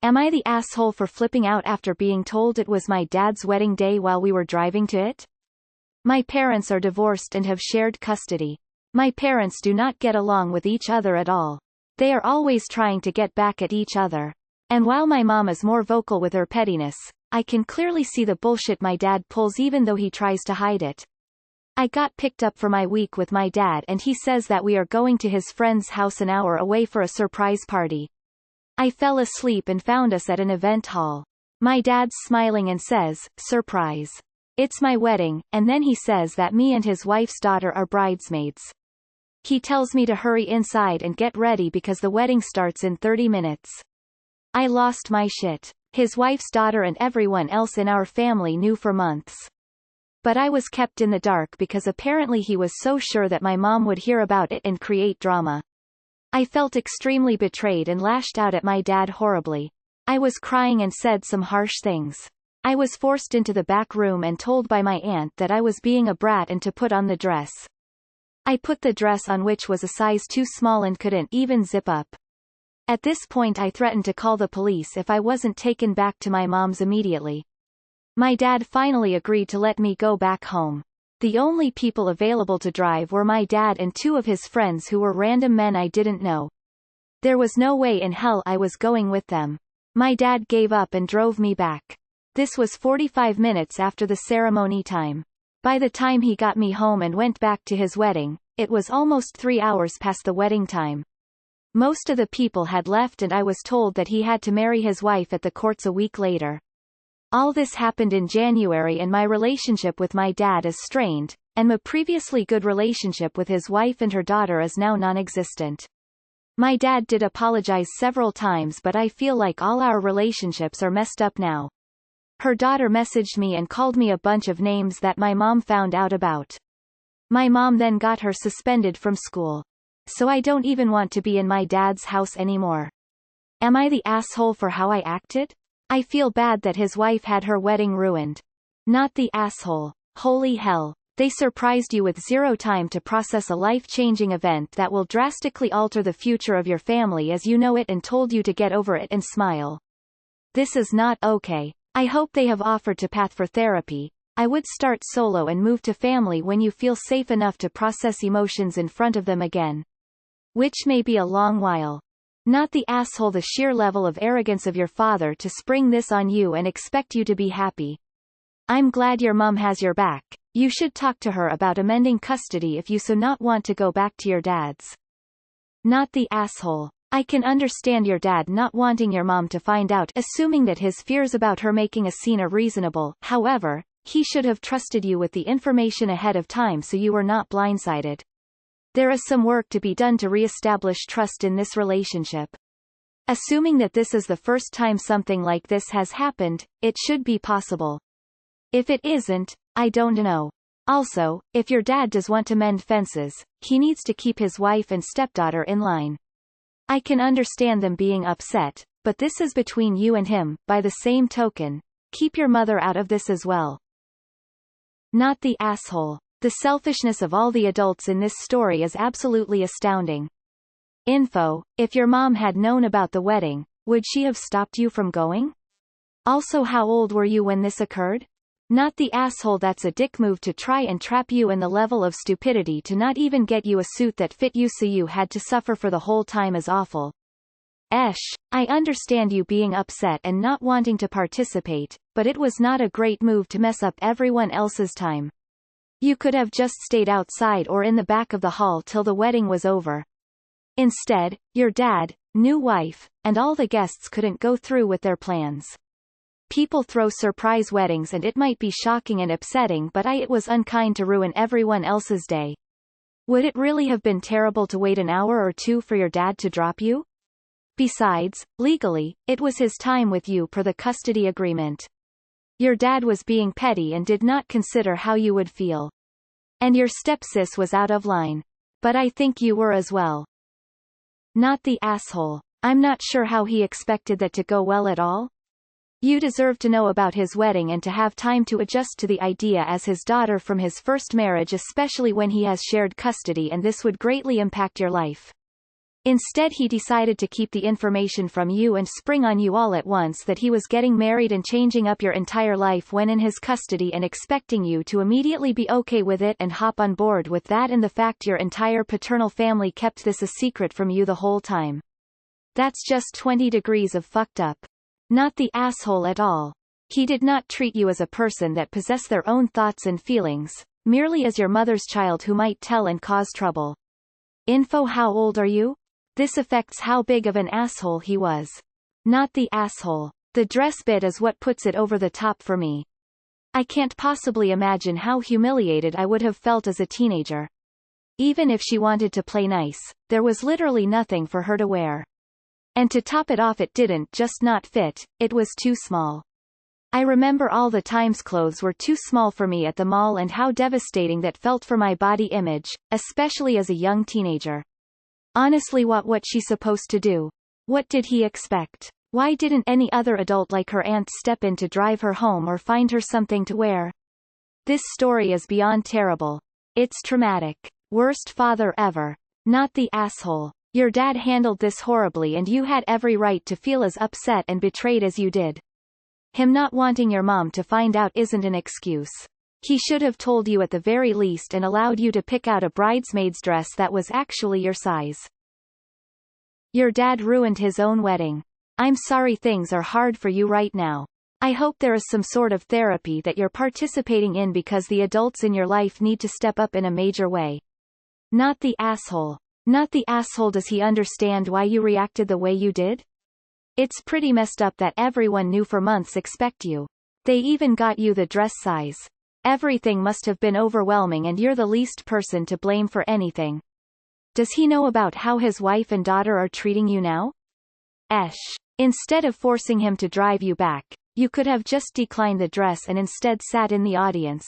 Am I the asshole for flipping out after being told it was my dad's wedding day while we were driving to it? My parents are divorced and have shared custody. My parents do not get along with each other at all. They are always trying to get back at each other. And while my mom is more vocal with her pettiness, I can clearly see the bullshit my dad pulls even though he tries to hide it. I got picked up for my week with my dad and he says that we are going to his friend's house an hour away for a surprise party. I fell asleep and found us at an event hall. My dad's smiling and says, "Surprise. It's my wedding," and then he says that me and his wife's daughter are bridesmaids. He tells me to hurry inside and get ready because the wedding starts in 30 minutes. I lost my shit. His wife's daughter and everyone else in our family knew for months. But I was kept in the dark because apparently he was so sure that my mom would hear about it and create drama. I felt extremely betrayed and lashed out at my dad horribly. I was crying and said some harsh things. I was forced into the back room and told by my aunt that I was being a brat and to put on the dress. I put the dress on, which was a size too small and couldn't even zip up. At this point I threatened to call the police if I wasn't taken back to my mom's immediately. My dad finally agreed to let me go back home. The only people available to drive were my dad and two of his friends who were random men I didn't know. There was no way in hell I was going with them. My dad gave up and drove me back. This was 45 minutes after the ceremony time. By the time he got me home and went back to his wedding, it was almost 3 hours past the wedding time. Most of the people had left and I was told that he had to marry his wife at the courts a week later. All this happened in January and my relationship with my dad is strained, and my previously good relationship with his wife and her daughter is now non-existent. My dad did apologize several times, but I feel like all our relationships are messed up now. Her daughter messaged me and called me a bunch of names that my mom found out about. My mom then got her suspended from school. So I don't even want to be in my dad's house anymore. Am I the asshole for how I acted? I feel bad that his wife had her wedding ruined. Not the asshole. Holy hell. They surprised you with zero time to process a life-changing event that will drastically alter the future of your family as you know it and told you to get over it and smile. This is not okay. I hope they have offered to path for therapy. I would start solo and move to family when you feel safe enough to process emotions in front of them again. Which may be a long while. Not the asshole. The sheer level of arrogance of your father to spring this on you and expect you to be happy. I'm glad your mom has your back. You should talk to her about amending custody if you so not want to go back to your dad's. Not the asshole. I can understand your dad not wanting your mom to find out, assuming that his fears about her making a scene are reasonable. However, he should have trusted you with the information ahead of time so you were not blindsided. There is some work to be done to re-establish trust in this relationship. Assuming that this is the first time something like this has happened, it should be possible. If it isn't, I don't know. Also, if your dad does want to mend fences, he needs to keep his wife and stepdaughter in line. I can understand them being upset, but this is between you and him. By the same token, keep your mother out of this as well. Not the asshole. The selfishness of all the adults in this story is absolutely astounding. Info: if your mom had known about the wedding, would she have stopped you from going? Also, how old were you when this occurred? Not the asshole. That's a dick move to try and trap you, and the level of stupidity to not even get you a suit that fit you so you had to suffer for the whole time is awful. I understand you being upset and not wanting to participate, but it was not a great move to mess up everyone else's time. You could have just stayed outside or in the back of the hall till the wedding was over. Instead, your dad, new wife, and all the guests couldn't go through with their plans. People throw surprise weddings and it might be shocking and upsetting, but it was unkind to ruin everyone else's day. Would it really have been terrible to wait an hour or two for your dad to drop you? Besides, legally, it was his time with you per the custody agreement. Your dad was being petty and did not consider how you would feel. And your stepsis was out of line. But I think you were as well. Not the asshole. I'm not sure how he expected that to go well at all. You deserve to know about his wedding and to have time to adjust to the idea as his daughter from his first marriage, especially when he has shared custody and this would greatly impact your life. Instead he decided to keep the information from you and spring on you all at once that he was getting married and changing up your entire life when in his custody and expecting you to immediately be okay with it and hop on board with that, and the fact your entire paternal family kept this a secret from you the whole time. That's just 20 degrees of fucked up. Not the asshole at all. He did not treat you as a person that possessed their own thoughts and feelings, merely as your mother's child who might tell and cause trouble. Info: how old are you? This affects how big of an asshole he was. Not the asshole. The dress bit is what puts it over the top for me. I can't possibly imagine how humiliated I would have felt as a teenager. Even if she wanted to play nice, there was literally nothing for her to wear. And to top it off, it didn't just not fit, it was too small. I remember all the times clothes were too small for me at the mall and how devastating that felt for my body image, especially as a young teenager. Honestly, what she supposed to do? What did he expect? Why didn't any other adult like her aunt step in to drive her home or find her something to wear? This story is beyond terrible. It's traumatic. Worst father ever. Not the asshole. Your dad handled this horribly and you had every right to feel as upset and betrayed as you did. Him not wanting your mom to find out isn't an excuse. He should have told you at the very least and allowed you to pick out a bridesmaid's dress that was actually your size. Your dad ruined his own wedding. I'm sorry things are hard for you right now. I hope there is some sort of therapy that you're participating in because the adults in your life need to step up in a major way. Not the asshole. Not the asshole. Does he understand why you reacted the way you did? It's pretty messed up that everyone knew for months expect you. They even got you the dress size. Everything must have been overwhelming and you're the least person to blame for anything. Does he know about how his wife and daughter are treating you now? Instead of forcing him to drive you back, you could have just declined the dress and instead sat in the audience.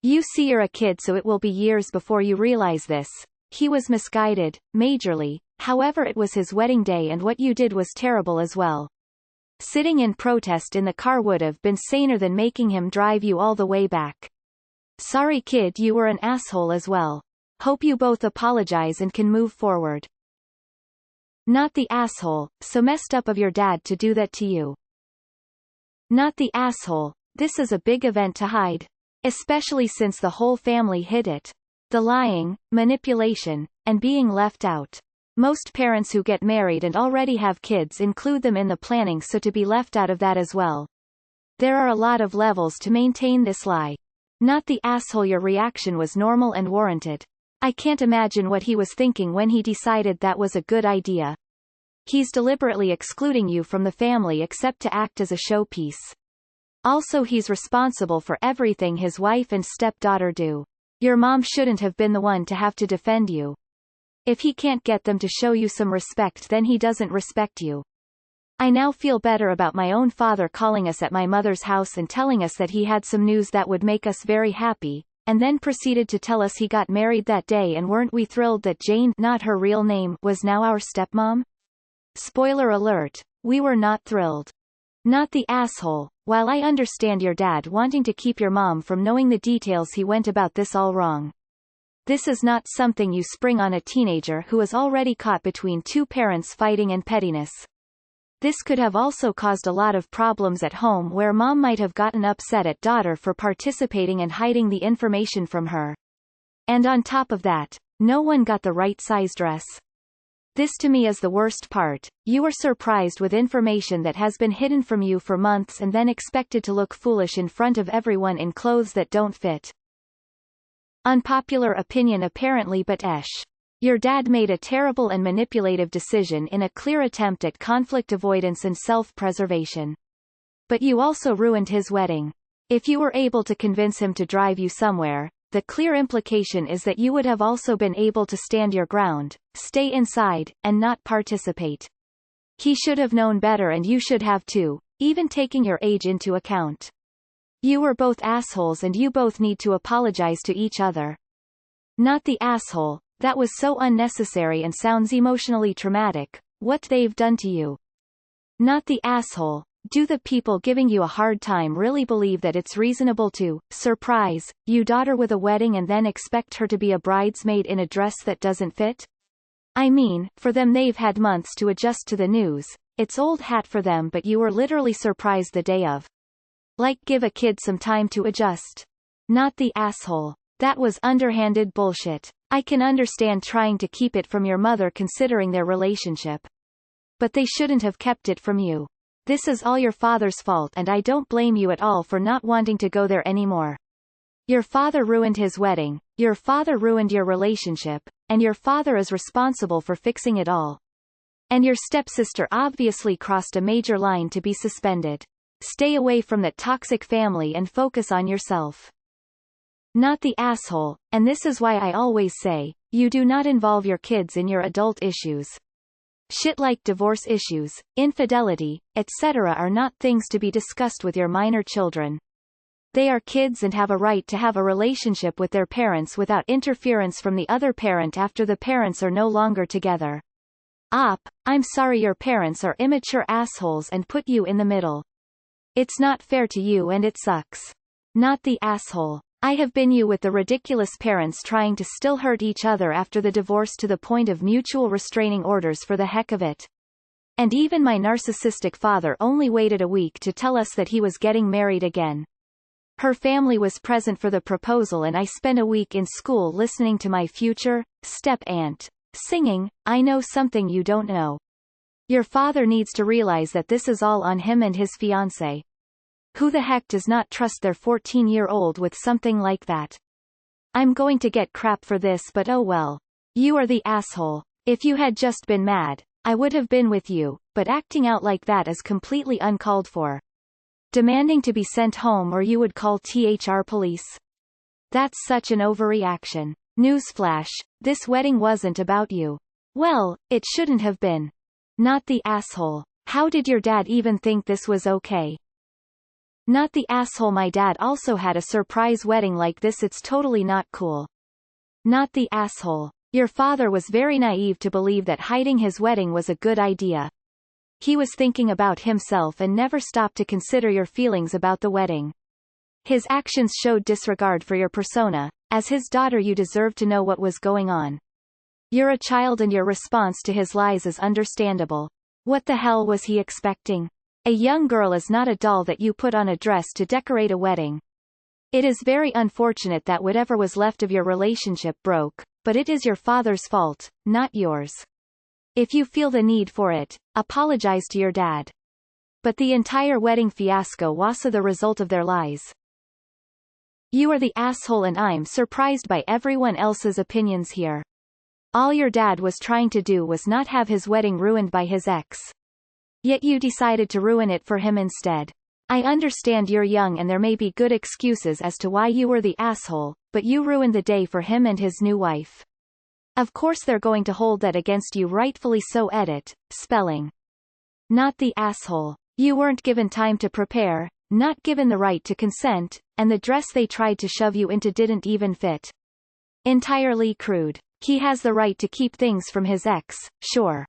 You see, you're a kid, so it will be years before you realize this. He was misguided, majorly. However, it was his wedding day and what you did was terrible as well. Sitting in protest in the car would have been saner than making him drive you all the way back. Sorry kid, you were an asshole as well. Hope you both apologize and can move forward. Not the asshole. So messed up of your dad to do that to you. Not the asshole. This is a big event to hide. Especially since the whole family hid it. The lying, manipulation, and being left out. Most parents who get married and already have kids include them in the planning, so to be left out of that as well. There are a lot of levels to maintain this lie. Not the asshole. Your reaction was normal and warranted. I can't imagine what he was thinking when he decided that was a good idea. He's deliberately excluding you from the family except to act as a showpiece. Also, he's responsible for everything his wife and stepdaughter do. Your mom shouldn't have been the one to have to defend you. If he can't get them to show you some respect, then he doesn't respect you. I now feel better about my own father calling us at my mother's house and telling us that he had some news that would make us very happy, and then proceeded to tell us he got married that day, and weren't we thrilled that Jane, not her real name, was now our stepmom? Spoiler alert, we were not thrilled. Not the asshole. While I understand your dad wanting to keep your mom from knowing the details, he went about this all wrong. This is not something you spring on a teenager who is already caught between two parents fighting and pettiness. This could have also caused a lot of problems at home, where mom might have gotten upset at daughter for participating and hiding the information from her. And on top of that, no one got the right size dress. This to me is the worst part. You are surprised with information that has been hidden from you for months and then expected to look foolish in front of everyone in clothes that don't fit. Unpopular opinion apparently, but your dad made a terrible and manipulative decision in a clear attempt at conflict avoidance and self-preservation. But you also ruined his wedding. If you were able to convince him to drive you somewhere, the clear implication is that you would have also been able to stand your ground, stay inside, and not participate. He should have known better, and you should have too, even taking your age into account. You were both assholes and you both need to apologize to each other. Not the asshole. That was so unnecessary and sounds emotionally traumatic, what they've done to you. Not the asshole. Do the people giving you a hard time really believe that it's reasonable to surprise you daughter with a wedding and then expect her to be a bridesmaid in a dress that doesn't fit? I mean, for them they've had months to adjust to the news. It's old hat for them, but you were literally surprised the day of. Like, give a kid some time to adjust. Not the asshole. That was underhanded bullshit. I can understand trying to keep it from your mother considering their relationship. But they shouldn't have kept it from you. This is all your father's fault, and I don't blame you at all for not wanting to go there anymore. Your father ruined his wedding, your father ruined your relationship, and your father is responsible for fixing it all. And your stepsister obviously crossed a major line to be suspended. Stay away from that toxic family and focus on yourself. Not the asshole, and this is why I always say, you do not involve your kids in your adult issues. Shit like divorce issues, infidelity, etc. are not things to be discussed with your minor children. They are kids and have a right to have a relationship with their parents without interference from the other parent after the parents are no longer together. I'm sorry your parents are immature assholes and put you in the middle. It's not fair to you and it sucks. Not the asshole. I have been you with the ridiculous parents trying to still hurt each other after the divorce to the point of mutual restraining orders for the heck of it. And even my narcissistic father only waited a week to tell us that he was getting married again. Her family was present for the proposal and I spent a week in school listening to my future step-aunt singing, "I know something you don't know." Your father needs to realize that this is all on him and his fiancée. Who the heck does not trust their 14-year-old with something like that? I'm going to get crap for this, but oh well. You are the asshole. If you had just been mad, I would have been with you, but acting out like that is completely uncalled for. Demanding to be sent home or you would call THR police. That's such an overreaction. Newsflash, this wedding wasn't about you. Well, it shouldn't have been. Not the asshole. How did your dad even think this was okay? Not the asshole. My dad also had a surprise wedding like this. It's totally not cool. Not the asshole. Your father was very naive to believe that hiding his wedding was a good idea. He was thinking about himself and never stopped to consider your feelings about the wedding. His actions showed disregard for your persona. As his daughter, you deserve to know what was going on. You're a child and your response to his lies is understandable. What the hell was he expecting? A young girl is not a doll that you put on a dress to decorate a wedding. It is very unfortunate that whatever was left of your relationship broke, but it is your father's fault, not yours. If you feel the need for it, apologize to your dad. But the entire wedding fiasco was the result of their lies. You are the asshole and I'm surprised by everyone else's opinions here. All your dad was trying to do was not have his wedding ruined by his ex. Yet you decided to ruin it for him instead. I understand you're young and there may be good excuses as to why you were the asshole, but you ruined the day for him and his new wife. Of course they're going to hold that against you, rightfully so. Edit, spelling. Not the asshole. You weren't given time to prepare, not given the right to consent, and the dress they tried to shove you into didn't even fit. Entirely crude. He has the right to keep things from his ex, sure.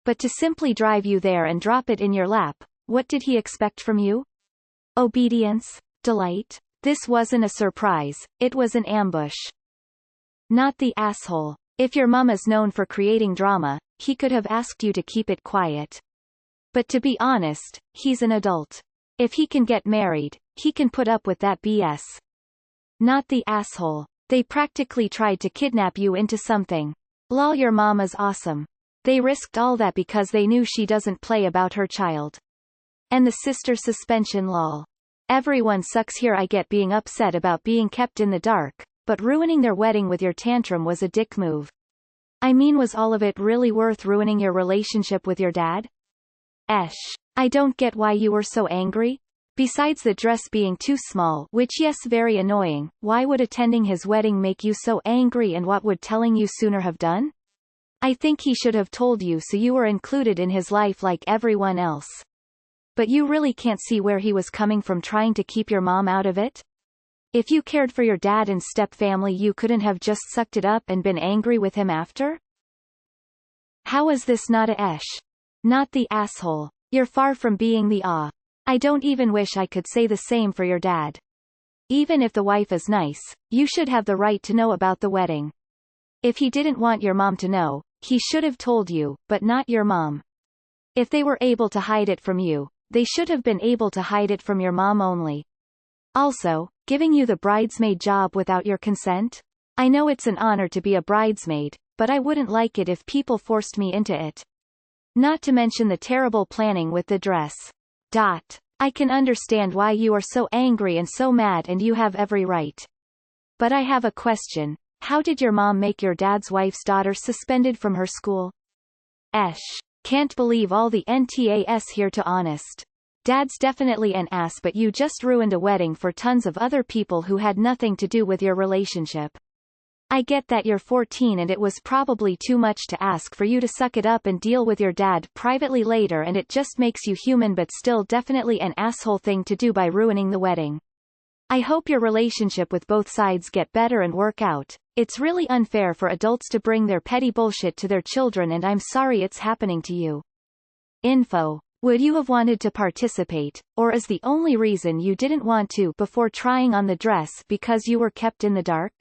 But to simply drive you there and drop it in your lap, what did he expect from you? Obedience? Delight? This wasn't a surprise, it was an ambush. Not the asshole. If your mum is known for creating drama, he could have asked you to keep it quiet. But to be honest, he's an adult. If he can get married, he can put up with that BS. Not the asshole. They practically tried to kidnap you into something. Lol, your mom is awesome. They risked all that because they knew she doesn't play about her child. And the sister suspension, lol. Everyone sucks here. I get being upset about being kept in the dark, but ruining their wedding with your tantrum was a dick move. I mean, was all of it really worth ruining your relationship with your dad? I don't get why you were so angry. Besides the dress being too small, which yes, very annoying, why would attending his wedding make you so angry, and what would telling you sooner have done? I think he should have told you so you were included in his life like everyone else. But you really can't see where he was coming from trying to keep your mom out of it? If you cared for your dad and step-family, you couldn't have just sucked it up and been angry with him after? How is this not a Not the asshole. You're far from being the I don't even wish I could say the same for your dad. Even if the wife is nice, you should have the right to know about the wedding. If he didn't want your mom to know, He should have told you, but not your mom. If they were able to hide it from you, they should have been able to hide it from your mom only. Also, giving you the bridesmaid job without your consent? I know it's an honor to be a bridesmaid, but I wouldn't like it if people forced me into it. Not to mention the terrible planning with the dress. I can understand why you are so angry and so mad, and you have every right. But I have a question. How did your mom make your dad's wife's daughter suspended from her school? Can't believe all the NTAS here, to honest. Dad's definitely an ass, but you just ruined a wedding for tons of other people who had nothing to do with your relationship. I get that you're 14 and it was probably too much to ask for you to suck it up and deal with your dad privately later, and it just makes you human, but still definitely an asshole thing to do by ruining the wedding. I hope your relationship with both sides get better and work out. It's really unfair for adults to bring their petty bullshit to their children, and I'm sorry it's happening to you. Info. Would you have wanted to participate, or is the only reason you didn't want to before trying on the dress because you were kept in the dark?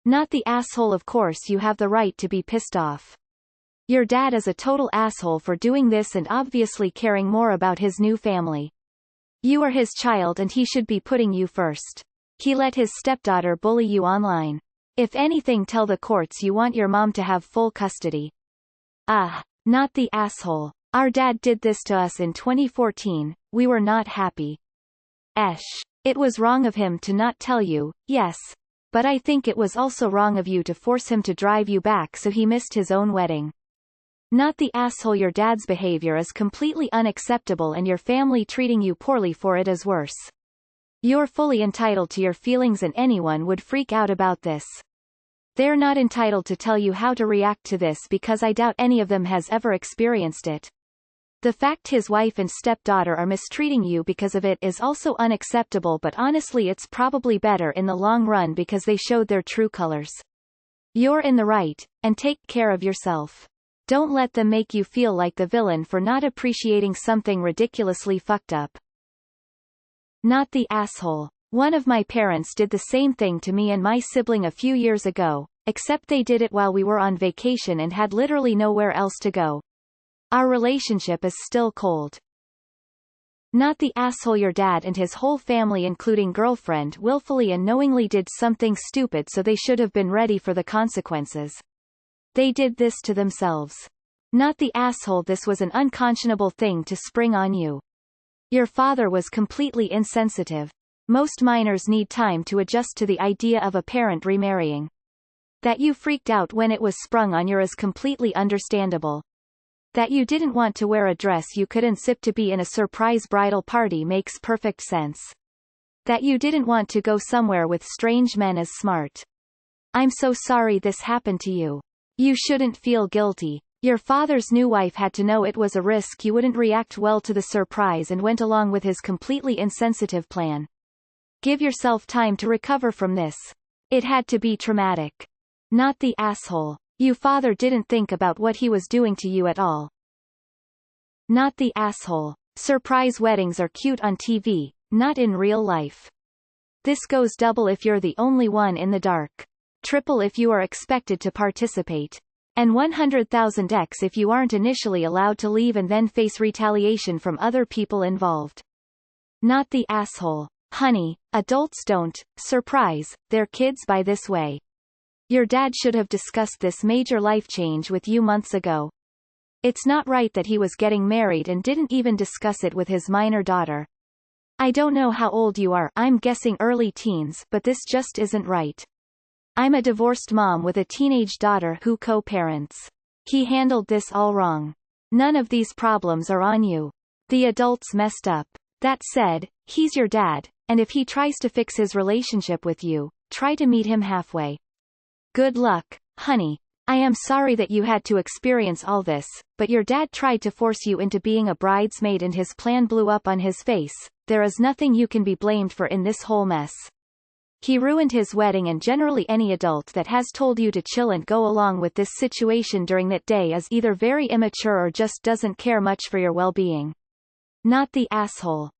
Not the asshole. Of course you have the right to be pissed off. Your dad is a total asshole for doing this and obviously caring more about his new family. You are his child and he should be putting you first. He let his stepdaughter bully you online. If anything, tell the courts you want your mom to have full custody. Not the asshole. Our dad did this to us in 2014, we were not happy. It was wrong of him to not tell you, yes. But I think it was also wrong of you to force him to drive you back so he missed his own wedding. Not the asshole. Your dad's behavior is completely unacceptable and your family treating you poorly for it is worse. You're fully entitled to your feelings and anyone would freak out about this. They're not entitled to tell you how to react to this because I doubt any of them has ever experienced it. The fact his wife and stepdaughter are mistreating you because of it is also unacceptable, but honestly it's probably better in the long run because they showed their true colors. You're in the right, and take care of yourself. Don't let them make you feel like the villain for not appreciating something ridiculously fucked up. Not the asshole. One of my parents did the same thing to me and my sibling a few years ago, except they did it while we were on vacation and had literally nowhere else to go. Our relationship is still cold. Not the asshole. Your dad and his whole family including girlfriend willfully and knowingly did something stupid, so they should have been ready for the consequences. They did this to themselves. Not the asshole. This was an unconscionable thing to spring on you. Your father was completely insensitive. Most minors need time to adjust to the idea of a parent remarrying. That you freaked out when it was sprung on you is completely understandable. That you didn't want to wear a dress you couldn't zip to be in a surprise bridal party makes perfect sense. That you didn't want to go somewhere with strange men is smart. I'm so sorry this happened to you. You shouldn't feel guilty. Your father's new wife had to know it was a risk you wouldn't react well to the surprise and went along with his completely insensitive plan. Give yourself time to recover from this. It had to be traumatic. Not the asshole. Your father didn't think about what he was doing to you at all. Not the asshole. Surprise weddings are cute on TV, not in real life. This goes double if you're the only one in the dark. Triple if you are expected to participate. And 100,000x if you aren't initially allowed to leave and then face retaliation from other people involved. Not the asshole. Honey, adults don't surprise their kids by this way. Your dad should have discussed this major life change with you months ago. It's not right that he was getting married and didn't even discuss it with his minor daughter. I don't know how old you are, I'm guessing early teens, but this just isn't right. I'm a divorced mom with a teenage daughter who co-parents. He handled this all wrong. None of these problems are on you. The adults messed up. That said, he's your dad, and if he tries to fix his relationship with you, try to meet him halfway. Good luck, honey. I am sorry that you had to experience all this, but your dad tried to force you into being a bridesmaid and his plan blew up on his face. There is nothing you can be blamed for in this whole mess. He ruined his wedding, and generally any adult that has told you to chill and go along with this situation during that day is either very immature or just doesn't care much for your well-being. Not the asshole.